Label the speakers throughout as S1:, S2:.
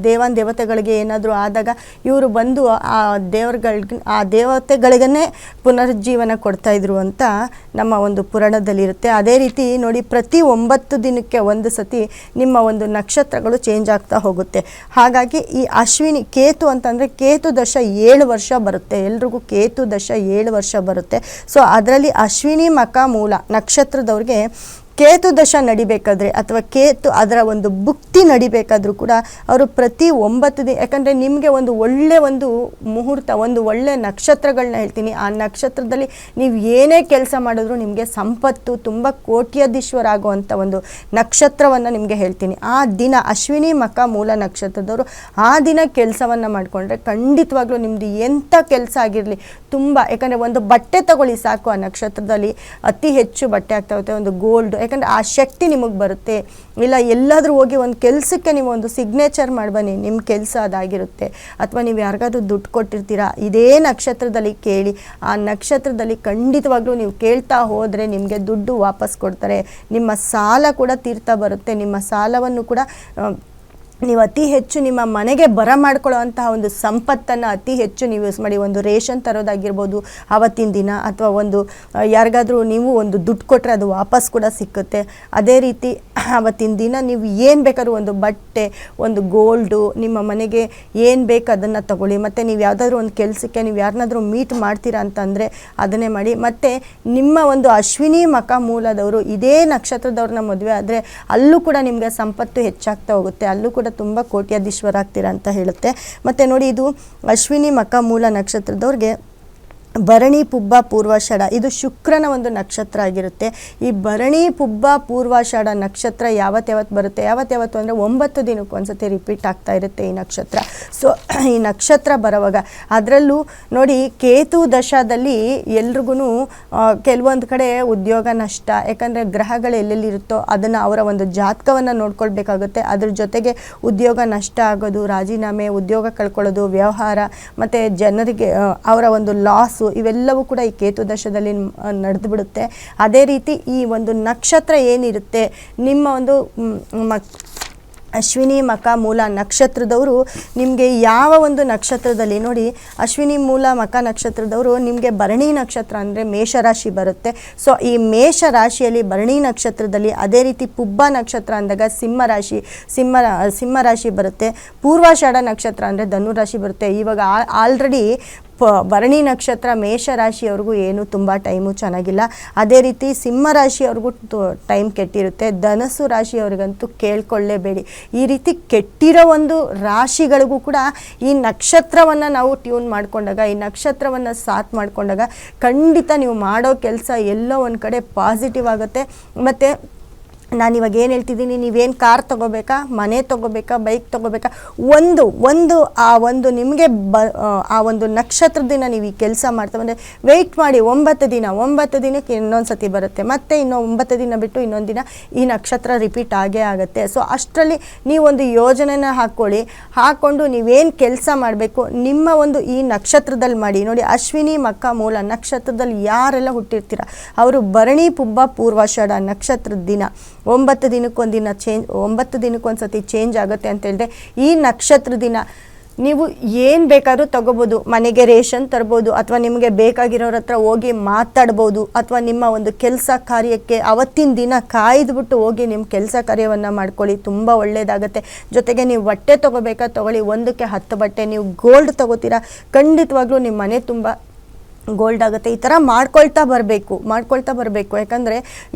S1: ದೇವತೆಗಳಿಗೆ ಏನಾದರೂ ಆದಾಗ ಇವರು ಬಂದು ಆ ದೇವತೆಗಳಿಗೇ ಪುನರುಜ್ಜೀವನ ಕೊಡ್ತಾಯಿದ್ರು ಅಂತ ನಮ್ಮ ಒಂದು ಪುರಾಣದಲ್ಲಿರುತ್ತೆ. ಅದೇ ರೀತಿ ನೋಡಿ, ಪ್ರತಿ 9 ದಿನಕ್ಕೆ ಒಂದು ಸತಿ ನಿಮ್ಮ ಒಂದು ನಕ್ಷತ್ರಗಳು ಚೇಂಜ್ ಆಗ್ತಾ ಹೋಗುತ್ತೆ. ಹಾಗಾಗಿ ಈ ಅಶ್ವಿನಿ ಕೇತು ಅಂತಂದರೆ ಕೇತು ದಶ 7 ವರ್ಷ ಬರುತ್ತೆ. ಎಲ್ರಿಗೂ ಕೇತು ದಶ 7 ವರ್ಷ ಬರುತ್ತೆ. ಸೊ ಅದರಲ್ಲಿ ಅಶ್ವಿನಿ ಮಕ ಮೂಲ ನಕ್ಷತ್ರದವ್ರಿಗೆ ಕೇತು ದಶ ನಡಿಬೇಕಾದ್ರೆ ಅಥವಾ ಕೇತು ಅದರ ಒಂದು ಭುಕ್ತಿ ನಡಿಬೇಕಾದ್ರೂ ಕೂಡ ಅವರು ಪ್ರತಿ 9 ದಿನ, ಯಾಕಂದರೆ ನಿಮಗೆ ಒಂದು ಒಳ್ಳೆ ಒಂದು ಮುಹೂರ್ತ, ಒಂದು ಒಳ್ಳೆ ನಕ್ಷತ್ರಗಳನ್ನ ಹೇಳ್ತೀನಿ. ಆ ನಕ್ಷತ್ರದಲ್ಲಿ ನೀವು ಏನೇ ಕೆಲಸ ಮಾಡಿದ್ರು ನಿಮಗೆ ಸಂಪತ್ತು, ತುಂಬ ಕೋಟ್ಯಾಧೀಶ್ವರ ಆಗುವಂಥ ಒಂದು ನಕ್ಷತ್ರವನ್ನು ನಿಮಗೆ ಹೇಳ್ತೀನಿ. ಆ ದಿನ ಅಶ್ವಿನಿ ಮಕ ಮೂಲ ನಕ್ಷತ್ರದವರು ಆ ದಿನ ಕೆಲಸವನ್ನು ಮಾಡಿಕೊಂಡ್ರೆ ಖಂಡಿತವಾಗ್ಲೂ ನಿಮ್ಮದು ಎಂಥ ಕೆಲಸ ಆಗಿರಲಿ ತುಂಬ, ಯಾಕಂದರೆ ಒಂದು ಬಟ್ಟೆ ತಗೊಳ್ಳಿ ಸಾಕು, ಆ ನಕ್ಷತ್ರದಲ್ಲಿ ಅತಿ ಹೆಚ್ಚು ಬಟ್ಟೆ ಆಗ್ತಾ ಹೋಗುತ್ತೆ. ಒಂದು ಗೋಲ್ಡ್, ಯಾಕಂದರೆ ಆ ಶಕ್ತಿ ನಿಮಗೆ ಬರುತ್ತೆ. ಇಲ್ಲ ಎಲ್ಲಾದರೂ ಹೋಗಿ ಒಂದು ಕೆಲಸಕ್ಕೆ ನೀವು ಒಂದು ಸಿಗ್ನೇಚರ್ ಮಾಡ್ಬನ್ನಿ, ನಿಮ್ಮ ಕೆಲಸ ಅದಾಗಿರುತ್ತೆ. ಅಥವಾ ನೀವು ಯಾರಿಗಾದ್ರೂ ದುಡ್ಡು ಕೊಟ್ಟಿರ್ತೀರಾ, ಇದೇ ನಕ್ಷತ್ರದಲ್ಲಿ ಕೇಳಿ. ಆ ನಕ್ಷತ್ರದಲ್ಲಿ ಖಂಡಿತವಾಗ್ಲೂ ನೀವು ಕೇಳ್ತಾ ಹೋದರೆ ನಿಮಗೆ ದುಡ್ಡು ವಾಪಸ್ ಕೊಡ್ತಾರೆ. ನಿಮ್ಮ ಸಾಲ ಕೂಡ ತೀರ್ತಾ ಬರುತ್ತೆ. ನಿಮ್ಮ ಸಾಲವನ್ನು ಕೂಡ ನೀವು ಅತಿ ಹೆಚ್ಚು ನಿಮ್ಮ ಮನೆಗೆ ಮಾಡ್ಕೊಳ್ಳೋ ಅಂತಹ ಒಂದು ಸಂಪತ್ತನ್ನು ಅತಿ ಹೆಚ್ಚು ನೀವು ಯೂಸ್ ಮಾಡಿ. ಒಂದು ರೇಷನ್ ತರೋದಾಗಿರ್ಬೋದು ಆವತ್ತಿನ ದಿನ, ಅಥವಾ ಒಂದು ಯಾರಿಗಾದರೂ ನೀವು ಒಂದು ದುಡ್ಡು ಕೊಟ್ಟರೆ ಅದು ವಾಪಸ್ ಕೂಡ ಸಿಕ್ಕುತ್ತೆ. ಅದೇ ರೀತಿ ಆವತ್ತಿನ ದಿನ ನೀವು ಏನು ಬೇಕಾದ್ರೂ ಒಂದು ಬಟ್ಟೆ, ಒಂದು ಗೋಲ್ಡು, ನಿಮ್ಮ ಮನೆಗೆ ಏನು ಬೇಕು ಅದನ್ನು ತಗೊಳ್ಳಿ. ಮತ್ತು ನೀವು ಯಾವುದಾದ್ರೂ ಒಂದು ಕೆಲಸಕ್ಕೆ ನೀವು ಯಾರನ್ನಾದ್ರೂ ಮೀಟ್ ಮಾಡ್ತೀರಾ ಅಂತಂದರೆ ಅದನ್ನೇ ಮಾಡಿ. ಮತ್ತು ನಿಮ್ಮ ಒಂದು ಅಶ್ವಿನಿ ಮಕ ಮೂಲದವರು ಇದೇ ನಕ್ಷತ್ರದವ್ರನ್ನ ಮದುವೆ ಆದರೆ ಅಲ್ಲೂ ಕೂಡ ನಿಮಗೆ ಸಂಪತ್ತು ಹೆಚ್ಚಾಗ್ತಾ ಹೋಗುತ್ತೆ. ಅಲ್ಲೂ ಕೂಡ ತುಂಬ ಕೋಟ್ಯಾಧೀಶ್ವರ ಆಗ್ತೀರಾ ಅಂತ ಹೇಳುತ್ತೆ. ಮತ್ತು ನೋಡಿ, ಇದು ಅಶ್ವಿನಿ ಮಕ ಮೂಲ ನಕ್ಷತ್ರದವ್ರಿಗೆ ಭರಣಿ ಪುಬ್ಬ ಪೂರ್ವಾಷಾಢ ಇದು ಶುಕ್ರನ ಒಂದು ನಕ್ಷತ್ರ ಆಗಿರುತ್ತೆ. ಈ ಭರಣಿ ಪುಬ್ಬ ಪೂರ್ವಾಷಾಢ ನಕ್ಷತ್ರ ಯಾವತ್ತು ಬರುತ್ತೆ, ಯಾವತ್ತು ಅಂದರೆ 9 ದಿನಕ್ಕೆ ಒಂದ್ಸತಿ ರಿಪೀಟ್ ಆಗ್ತಾ ಇರುತ್ತೆ ಈ ನಕ್ಷತ್ರ. ಸೊ ಈ ನಕ್ಷತ್ರ ಬರೋವಾಗ ಅದರಲ್ಲೂ ನೋಡಿ, ಕೇತು ದಶದಲ್ಲಿ ಎಲ್ರಿಗೂ ಕೆಲವೊಂದು ಕಡೆ ಉದ್ಯೋಗ ನಷ್ಟ, ಯಾಕಂದರೆ ಗ್ರಹಗಳು ಎಲ್ಲೆಲ್ಲಿರುತ್ತೋ ಅದನ್ನು ಅವರ ಒಂದು ಜಾತಕವನ್ನು ನೋಡ್ಕೊಳ್ಬೇಕಾಗುತ್ತೆ. ಅದ್ರ ಜೊತೆಗೆ ಉದ್ಯೋಗ ನಷ್ಟ ಆಗೋದು, ರಾಜೀನಾಮೆ, ಉದ್ಯೋಗ ಕಳ್ಕೊಳ್ಳೋದು, ವ್ಯವಹಾರ, ಮತ್ತು ಜನರಿಗೆ ಅವರ ಒಂದು ಲಾಸು, ಇವೆಲ್ಲವೂ ಕೂಡ ಈ ಕೇತು ದಶದಲ್ಲಿ ನಡೆದು ಬಿಡುತ್ತೆ. ಅದೇ ರೀತಿ ಈ ಒಂದು ನಕ್ಷತ್ರ ಏನಿರುತ್ತೆ, ನಿಮ್ಮ ಒಂದು ಅಶ್ವಿನಿ ಮಕ ಮೂಲ ನಕ್ಷತ್ರದವರು ನಿಮಗೆ ಯಾವ ಒಂದು ನಕ್ಷತ್ರದಲ್ಲಿ ನೋಡಿ, ಅಶ್ವಿನಿ ಮೂಲ ಮಕ ನಕ್ಷತ್ರದವರು ನಿಮಗೆ ಭರಣಿ ನಕ್ಷತ್ರ ಅಂದರೆ ಮೇಷರಾಶಿ ಬರುತ್ತೆ. ಸೊ ಈ ಮೇಷ ರಾಶಿಯಲ್ಲಿ ಭರಣಿ ನಕ್ಷತ್ರದಲ್ಲಿ, ಅದೇ ರೀತಿ ಪುಬ್ಬ ನಕ್ಷತ್ರ ಅಂದಾಗ ಸಿಂಹ ರಾಶಿ ಬರುತ್ತೆ. ಪೂರ್ವಾಷಾಢ ನಕ್ಷತ್ರ ಅಂದರೆ ಧನುರಾಶಿ ಬರುತ್ತೆ. ಇವಾಗ ಆಲ್ರೆಡಿ ಭರಣಿ ನಕ್ಷತ್ರ ಮೇಷರಾಶಿಯವ್ರಿಗೂ ಏನು ತುಂಬ ಟೈಮು ಚೆನ್ನಾಗಿಲ್ಲ. ಅದೇ ರೀತಿ ಸಿಂಹ ರಾಶಿಯವ್ರಿಗೂ ಟೈಮ್ ಕೆಟ್ಟಿರುತ್ತೆ. ಧನಸ್ಸು ರಾಶಿಯವ್ರಿಗಂತೂ ಕೇಳ್ಕೊಳ್ಳೇಬೇಡಿ. ಈ ರೀತಿ ಕೆಟ್ಟಿರೋ ಒಂದು ರಾಶಿಗಳಿಗೂ ಕೂಡ ಈ ನಕ್ಷತ್ರವನ್ನು ನಾವು ಟ್ಯೂನ್ ಮಾಡಿಕೊಂಡಾಗ, ಈ ನಕ್ಷತ್ರವನ್ನು ಸಾಥ್ ಮಾಡಿಕೊಂಡಾಗ ಖಂಡಿತ ನೀವು ಮಾಡೋ ಕೆಲಸ ಎಲ್ಲೋ ಒಂದು ಕಡೆ ಪಾಸಿಟಿವ್ ಆಗುತ್ತೆ. ಮತ್ತು ನಾನಿವಾಗ ಏನು ಹೇಳ್ತಿದ್ದೀನಿ, ನೀವೇನು ಕಾರ್ ತೊಗೋಬೇಕಾ, ಮನೆ ತೊಗೋಬೇಕಾ, ಬೈಕ್ ತೊಗೋಬೇಕಾ, ಒಂದು ಆ ಒಂದು ನಿಮಗೆ ಆ ಒಂದು ನಕ್ಷತ್ರದ ದಿನ ನೀವು ಈ ಕೆಲಸ ಮಾಡ್ತಾ ಬಂದರೆ ವೆಯ್ಟ್ ಮಾಡಿ 9 ದಿನಕ್ಕೆ ಇನ್ನೊಂದು ಸತಿ ಬರುತ್ತೆ. ಮತ್ತು ಇನ್ನೂ 9 ದಿನ ಬಿಟ್ಟು ಇನ್ನೊಂದು ದಿನ ಈ ನಕ್ಷತ್ರ ರಿಪೀಟ್ ಆಗೇ ಆಗುತ್ತೆ. ಸೊ ಅಷ್ಟರಲ್ಲಿ ನೀವೊಂದು ಯೋಜನೆನ ಹಾಕ್ಕೊಂಡು ನೀವೇನು ಕೆಲಸ ಮಾಡಬೇಕು ನಿಮ್ಮ ಒಂದು ಈ ನಕ್ಷತ್ರದಲ್ಲಿ ಮಾಡಿ. ನೋಡಿ, ಅಶ್ವಿನಿ ಮಕ ಮೂಲ ನಕ್ಷತ್ರದಲ್ಲಿ ಯಾರೆಲ್ಲ ಹುಟ್ಟಿರ್ತೀರ ಅವರು ಭರಣಿ ಪುಬ್ಬ ಪೂರ್ವಾಷಾಢ ನಕ್ಷತ್ರದ ದಿನ 9 ದಿನಕ್ಕೊಂದಿನ 9 ದಿನಕ್ಕೊಂದು ಸತಿ ಚೇಂಜ್ ಆಗುತ್ತೆ ಅಂತ ಹೇಳಿದೆ. ಈ ನಕ್ಷತ್ರ ದಿನ ನೀವು ಏನು ಬೇಕಾದ್ರೂ ತೊಗೋಬೋದು. ಮನೆಗೆ ರೇಷನ್ ತರ್ಬೋದು, ಅಥವಾ ನಿಮಗೆ ಬೇಕಾಗಿರೋರ ಹತ್ರ ಹೋಗಿ ಮಾತಾಡ್ಬೋದು, ಅಥವಾ ನಿಮ್ಮ ಒಂದು ಕೆಲಸ ಕಾರ್ಯಕ್ಕೆ ಅವತ್ತಿನ ದಿನ ಕಾಯ್ದುಬಿಟ್ಟು ಹೋಗಿ ನಿಮ್ಮ ಕೆಲಸ ಕಾರ್ಯವನ್ನು ಮಾಡ್ಕೊಳ್ಳಿ, ತುಂಬ ಒಳ್ಳೆಯದಾಗುತ್ತೆ. ಜೊತೆಗೆ ನೀವು ಬಟ್ಟೆ ತೊಗೋಬೇಕಾ ತೊಗೊಳ್ಳಿ, 1ಕ್ಕೆ 10 ಬಟ್ಟೆ. ನೀವು ಗೋಲ್ಡ್ ತೊಗೋತೀರಾ, ಖಂಡಿತವಾಗ್ಲೂ ನಿಮ್ಮ ಮನೆ ತುಂಬ ಗೋಲ್ಡ್ ಆಗುತ್ತೆ. ಈ ಥರ ಮಾಡ್ಕೊಳ್ತಾ ಬರಬೇಕು. ಯಾಕಂದರೆ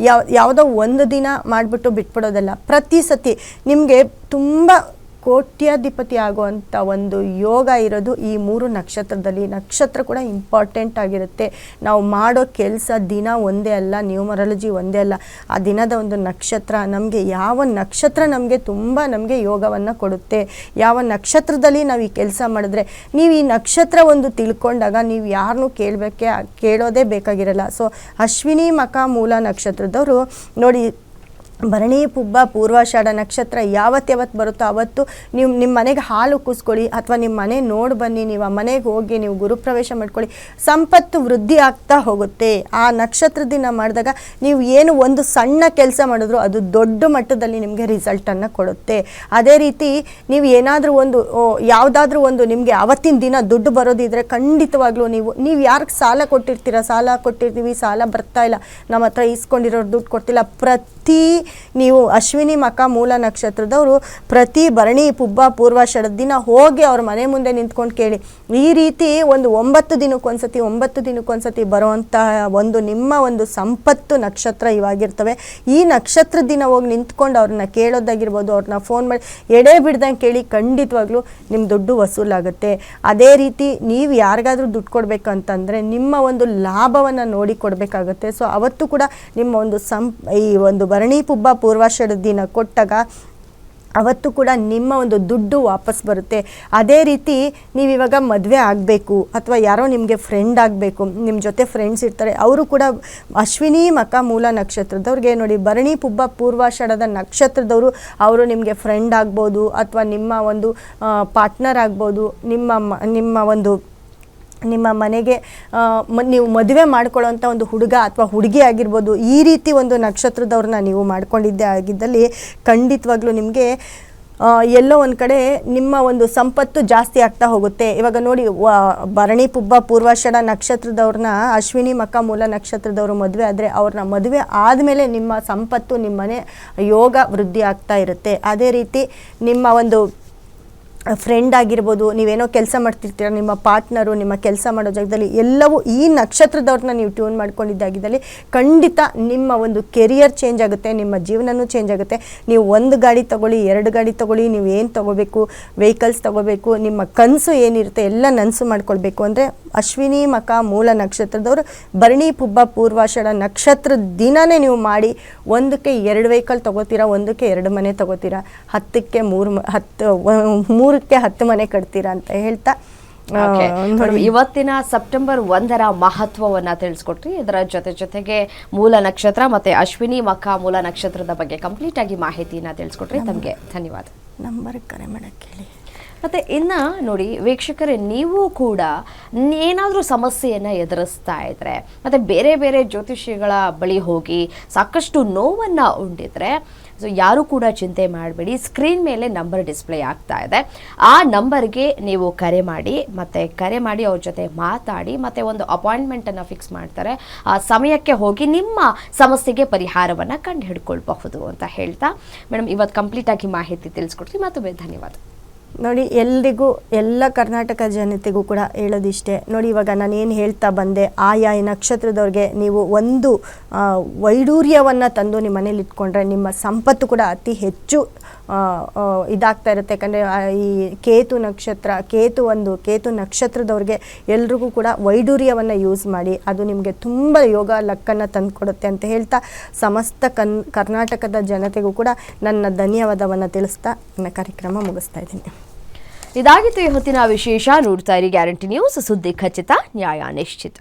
S1: ಯಾವುದೋ ಒಂದು ದಿನ ಮಾಡಿಬಿಟ್ಟು ಬಿಟ್ಬಿಡೋದಲ್ಲ. ಪ್ರತಿ ಸತಿ ನಿಮಗೆ ತುಂಬ ಕೋಟ್ಯಾಧಿಪತಿ ಆಗುವಂಥ ಒಂದು ಯೋಗ ಇರೋದು ಈ 3 ನಕ್ಷತ್ರದಲ್ಲಿ. ನಕ್ಷತ್ರ ಕೂಡ ಇಂಪಾರ್ಟೆಂಟ್ ಆಗಿರುತ್ತೆ. ನಾವು ಮಾಡೋ ಕೆಲಸ ದಿನ ಒಂದೇ ಅಲ್ಲ, ನ್ಯೂಮರಾಲಜಿ ಒಂದೇ ಅಲ್ಲ, ಆ ದಿನದ ಒಂದು ನಕ್ಷತ್ರ ನಮಗೆ ಯಾವ ನಕ್ಷತ್ರ ನಮಗೆ ಯೋಗವನ್ನು ಕೊಡುತ್ತೆ, ಯಾವ ನಕ್ಷತ್ರದಲ್ಲಿ ನಾವು ಈ ಕೆಲಸ ಮಾಡಿದ್ರೆ, ನೀವು ಈ ನಕ್ಷತ್ರ ಒಂದು ತಿಳ್ಕೊಂಡಾಗ ನೀವು ಯಾರನ್ನೂ ಕೇಳೋದೇ ಬೇಕಾಗಿರಲ್ಲ. ಸೊ ಅಶ್ವಿನಿ ಮಕ ಮೂಲ ನಕ್ಷತ್ರದವರು ನೋಡಿ, ಭರಣಿ ಪುಬ್ಬ ಪೂರ್ವಾಷಾಢ ನಕ್ಷತ್ರ ಯಾವತ್ತು ಬರುತ್ತೋ ಅವತ್ತು ನೀವು ನಿಮ್ಮ ಮನೆಗೆ ಹಾಲು ಕೂಸ್ಕೊಳ್ಳಿ, ಅಥವಾ ನಿಮ್ಮ ಮನೆ ನೋಡಿ ಬನ್ನಿ, ನೀವು ಆ ಮನೆಗೆ ಹೋಗಿ ನೀವು ಗುರುಪ್ರವೇಶ ಮಾಡ್ಕೊಳ್ಳಿ, ಸಂಪತ್ತು ವೃದ್ಧಿ ಆಗ್ತಾ ಹೋಗುತ್ತೆ. ಆ ನಕ್ಷತ್ರ ದಿನ ಮಾಡಿದಾಗ ನೀವು ಏನು ಒಂದು ಸಣ್ಣ ಕೆಲಸ ಮಾಡಿದ್ರು ಅದು ದೊಡ್ಡ ಮಟ್ಟದಲ್ಲಿ ನಿಮಗೆ ರಿಸಲ್ಟನ್ನು ಕೊಡುತ್ತೆ. ಅದೇ ರೀತಿ ನೀವು ಏನಾದರೂ ಯಾವುದಾದ್ರೂ ಒಂದು ನಿಮಗೆ ಆವತ್ತಿನ ದಿನ ದುಡ್ಡು ಬರೋದಿದ್ರೆ ಖಂಡಿತವಾಗ್ಲೂ ನೀವು ಯಾರಿಗೆ ಸಾಲ ಕೊಟ್ಟಿರ್ತೀವಿ, ಸಾಲ ಬರ್ತಾ ಇಲ್ಲ, ನಮ್ಮ ಹತ್ರ ಇಸ್ಕೊಂಡಿರೋರು ದುಡ್ಡು ಕೊಡ್ತಿಲ್ಲ, ನೀವು ಅಶ್ವಿನಿ ಮಖ ಮೂಲ ನಕ್ಷತ್ರದವರು ಪ್ರತಿ ಭರಣಿ ಪುಬ್ಬ ಪೂರ್ವಾಷಾಢದ ದಿನ ಹೋಗಿ ಅವ್ರ ಮನೆ ಮುಂದೆ ನಿಂತ್ಕೊಂಡು ಕೇಳಿ. ಈ ರೀತಿ ಒಂದು 9 ದಿನಕ್ಕೊಂದ್ಸತಿ ಬರುವಂತಹ ನಿಮ್ಮ ಒಂದು ಸಂಪತ್ತು ನಕ್ಷತ್ರ ಇವಾಗಿರ್ತವೆ. ಈ ನಕ್ಷತ್ರ ದಿನ ಹೋಗಿ ನಿಂತ್ಕೊಂಡು ಅವ್ರನ್ನ ಕೇಳೋದಾಗಿರ್ಬೋದು, ಅವ್ರನ್ನ ಫೋನ್ ಮಾಡಿ ಎಡೆ ಬಿಡ್ದಂಗೆ ಕೇಳಿ, ಖಂಡಿತವಾಗ್ಲೂ ನಿಮ್ಮ ದುಡ್ಡು ವಸೂಲಾಗುತ್ತೆ. ಅದೇ ರೀತಿ ನೀವು ಯಾರಿಗಾದ್ರೂ ದುಡ್ಡು ಕೊಡಬೇಕಂತಂದರೆ ನಿಮ್ಮ ಒಂದು ಲಾಭವನ್ನು ನೋಡಿ ಕೊಡಬೇಕಾಗುತ್ತೆ. ಸೊ ಅವತ್ತು ಕೂಡ ನಿಮ್ಮ ಒಂದು ಈ ಒಂದು ಭರಣಿ ಪುಬ್ಬ ಪೂರ್ವಾಷಾಢ ದಿನ ಕೊಟ್ಟಾಗ ಅವತ್ತು ಕೂಡ ನಿಮ್ಮ ಒಂದು ದುಡ್ಡು ವಾಪಸ್ ಬರುತ್ತೆ. ಅದೇ ರೀತಿ ನೀವಿವಾಗ ಮದುವೆ ಆಗಬೇಕು ಅಥವಾ ಯಾರೋ ನಿಮಗೆ ಫ್ರೆಂಡ್ ಆಗಬೇಕು, ನಿಮ್ಮ ಜೊತೆ ಫ್ರೆಂಡ್ಸ್ ಇರ್ತಾರೆ, ಅವರು ಕೂಡ ಅಶ್ವಿನಿ ಮಖ ಮೂಲ ನಕ್ಷತ್ರದವ್ರಿಗೆ ನೋಡಿ ಭರಣಿ ಪುಬ್ಬ ಪೂರ್ವಾಷಾಢದ ನಕ್ಷತ್ರದವರು ಅವರು ನಿಮಗೆ ಫ್ರೆಂಡ್ ಆಗ್ಬೋದು, ಅಥವಾ ನಿಮ್ಮ ಒಂದು ಪಾರ್ಟ್ನರ್ ಆಗ್ಬೋದು, ನಿಮ್ಮ ಮನೆಗೆ ನೀವು ಮದುವೆ ಮಾಡ್ಕೊಳ್ಳೋಂಥ ಒಂದು ಹುಡುಗ ಅಥವಾ ಹುಡುಗಿ ಆಗಿರ್ಬೋದು. ಈ ರೀತಿ ಒಂದು ನಕ್ಷತ್ರದವ್ರನ್ನ ನೀವು ಮಾಡ್ಕೊಂಡಿದ್ದೇ ಆಗಿದ್ದಲ್ಲಿ ಖಂಡಿತವಾಗ್ಲೂ ನಿಮಗೆ ಎಲ್ಲೋ ಒಂದು ಕಡೆ ನಿಮ್ಮ ಒಂದು ಸಂಪತ್ತು ಜಾಸ್ತಿ ಆಗ್ತಾ ಹೋಗುತ್ತೆ. ಇವಾಗ ನೋಡಿ, ಭರಣಿ ಪುಬ್ಬ ಪೂರ್ವಾಷಾಢ ನಕ್ಷತ್ರದವ್ರನ್ನ ಅಶ್ವಿನಿ ಮಖ ಮೂಲ ನಕ್ಷತ್ರದವರು ಮದುವೆ ಆದರೆ ಅವ್ರನ್ನ ಮದುವೆ ಆದಮೇಲೆ ನಿಮ್ಮ ಸಂಪತ್ತು, ನಿಮ್ಮ ಮನೆ ಯೋಗ ವೃದ್ಧಿ ಆಗ್ತಾ ಇರುತ್ತೆ. ಅದೇ ರೀತಿ ನಿಮ್ಮ ಒಂದು ಫ್ರೆಂಡ್ ಆಗಿರ್ಬೋದು, ನೀವೇನೋ ಕೆಲಸ ಮಾಡ್ತಿರ್ತೀರ, ನಿಮ್ಮ ಪಾರ್ಟ್ನರು ನಿಮ್ಮ ಕೆಲಸ ಮಾಡೋ ಜಾಗದಲ್ಲಿ ಎಲ್ಲವೂ ಈ ನಕ್ಷತ್ರದವ್ರನ್ನ ನೀವು ಟ್ಯೂನ್ ಮಾಡ್ಕೊಂಡಿದ್ದಾಗಿದ್ದಲ್ಲಿ ಖಂಡಿತ ನಿಮ್ಮ ಒಂದು ಕೆರಿಯರ್ ಚೇಂಜ್ ಆಗುತ್ತೆ, ನಿಮ್ಮ ಜೀವನವೂ ಚೇಂಜ್ ಆಗುತ್ತೆ. ನೀವು 1 ಗಾಡಿ ತೊಗೊಳ್ಳಿ, 2 ಗಾಡಿ ತೊಗೊಳ್ಳಿ, ನೀವು ಏನು ತೊಗೋಬೇಕು, ವೆಹಿಕಲ್ಸ್ ತೊಗೋಬೇಕು, ನಿಮ್ಮ ಕನಸು ಏನಿರುತ್ತೆ ಎಲ್ಲ ನನಸು ಮಾಡ್ಕೊಳ್ಬೇಕು ಅಂದರೆ ಅಶ್ವಿನಿ ಮಖ ಮೂಲ ನಕ್ಷತ್ರದವರು ಭರಣಿ ಪುಬ್ಬ ಪೂರ್ವಾಷಾಢ ನಕ್ಷತ್ರ ದಿನವೇ ನೀವು ಮಾಡಿ. 1ಕ್ಕೆ 2 ವೆಹಿಕಲ್ ತೊಗೋತೀರಾ, 1ಕ್ಕೆ 2 ಮನೆ ತೊಗೋತೀರಾ, 10ಕ್ಕೆ 3ಕ್ಕೆ 10 ಮನೆ ಕಟ್ತೀರಾ ಅಂತ ಹೇಳ್ತಾ
S2: ಇವತ್ತಿನ ಸೆಪ್ಟೆಂಬರ್ 1ರ ಮಹತ್ವವನ್ನ ತಿಳಿಸ್ಕೊಟ್ರಿ. ಇದರ ಜೊತೆಗೆ ಮೂಲ ನಕ್ಷತ್ರ ಮತ್ತೆ ಅಶ್ವಿನಿ ಮಖ ಮೂಲ ನಕ್ಷತ್ರದ ಬಗ್ಗೆ ಕಂಪ್ಲೀಟ್ ಆಗಿ ಮಾಹಿತಿಯನ್ನ ತಿಳಿಸ್ಕೊಟ್ರಿ. ತಮಗೆ ಧನ್ಯವಾದ.
S1: ನಂಬರ್ ಕರೆ ಮಾಡಕ್ಕೆ ಹೇಳಿ.
S2: ಮತ್ತು ಇನ್ನು ನೋಡಿ ವೀಕ್ಷಕರೇ, ನೀವು ಕೂಡ ಏನಾದರೂ ಸಮಸ್ಯೆಯನ್ನು ಎದುರಿಸ್ತಾ ಇದ್ದರೆ ಮತ್ತು ಬೇರೆ ಬೇರೆ ಜ್ಯೋತಿಷಿಗಳ ಬಳಿ ಹೋಗಿ ಸಾಕಷ್ಟು ನೋವನ್ನು ಉಂಡಿದ್ರೆ, ಸೊ ಯಾರೂ ಕೂಡ ಚಿಂತೆ ಮಾಡಬೇಡಿ. ಸ್ಕ್ರೀನ್ ಮೇಲೆ ನಂಬರ್ ಡಿಸ್ಪ್ಲೇ ಆಗ್ತಾ ಇದೆ. ಆ ನಂಬರ್ಗೆ ನೀವು ಕರೆ ಮಾಡಿ ಅವ್ರ ಜೊತೆ ಮಾತಾಡಿ ಮತ್ತು ಒಂದು ಅಪಾಯಿಂಟ್ಮೆಂಟನ್ನು ಫಿಕ್ಸ್ ಮಾಡ್ತಾರೆ. ಆ ಸಮಯಕ್ಕೆ ಹೋಗಿ ನಿಮ್ಮ ಸಮಸ್ಯೆಗೆ ಪರಿಹಾರವನ್ನು ಕಂಡು ಹಿಡ್ಕೊಳ್ಬಹುದು ಅಂತ ಹೇಳ್ತಾ, ಮೇಡಮ್ ಇವತ್ತು ಕಂಪ್ಲೀಟಾಗಿ ಮಾಹಿತಿ ತಿಳಿಸ್ಕೊಡ್ತೀವಿ. ಮತ್ತೊಮ್ಮೆ ಧನ್ಯವಾದ.
S1: ನೋಡಿ, ಎಲ್ರಿಗೂ ಎಲ್ಲ ಕರ್ನಾಟಕ ಜನತೆಗೂ ಕೂಡ ಹೇಳೋದಿಷ್ಟೇ. ನೋಡಿ, ಇವಾಗ ನಾನು ಏನು ಹೇಳ್ತಾ ಬಂದೆ, ಆಯಾ ನಕ್ಷತ್ರದವ್ರಿಗೆ ನೀವು ಒಂದು ವೈಡೂರ್ಯವನ್ನು ತಂದು ನಿಮ್ಮ ಮನೇಲಿ ಇಟ್ಕೊಂಡ್ರೆ ನಿಮ್ಮ ಸಂಪತ್ತು ಕೂಡ ಅತಿ ಹೆಚ್ಚು ಇದಾಗ್ತಾ ಇರುತ್ತೆ. ಯಾಕಂದರೆ ಈ ಕೇತು ನಕ್ಷತ್ರದವ್ರಿಗೆ ಎಲ್ರಿಗೂ ಕೂಡ ವೈಡೂರ್ಯವನ್ನು ಯೂಸ್ ಮಾಡಿ, ಅದು ನಿಮಗೆ ತುಂಬ ಯೋಗ ಲಕ್ಕನ್ನು ತಂದುಕೊಡುತ್ತೆ ಅಂತ ಹೇಳ್ತಾ ಸಮಸ್ತ ಕರ್ನಾಟಕದ ಜನತೆಗೂ ಕೂಡ ನನ್ನ ಧನ್ಯವಾದವನ್ನು ತಿಳಿಸ್ತಾ ನನ್ನ ಕಾರ್ಯಕ್ರಮ ಮುಗಿಸ್ತಾ ಇದ್ದೀನಿ.
S2: ಇದಾಗಿತ್ತು ಈ ಹೊತ್ತಿನ ವಿಶೇಷ. ನೋಡ್ತಾ ಇರಿ ಗ್ಯಾರಂಟಿ ನ್ಯೂಸ್, ಸುದ್ದಿ ಖಚಿತ, ನ್ಯಾಯ ನಿಶ್ಚಿತ.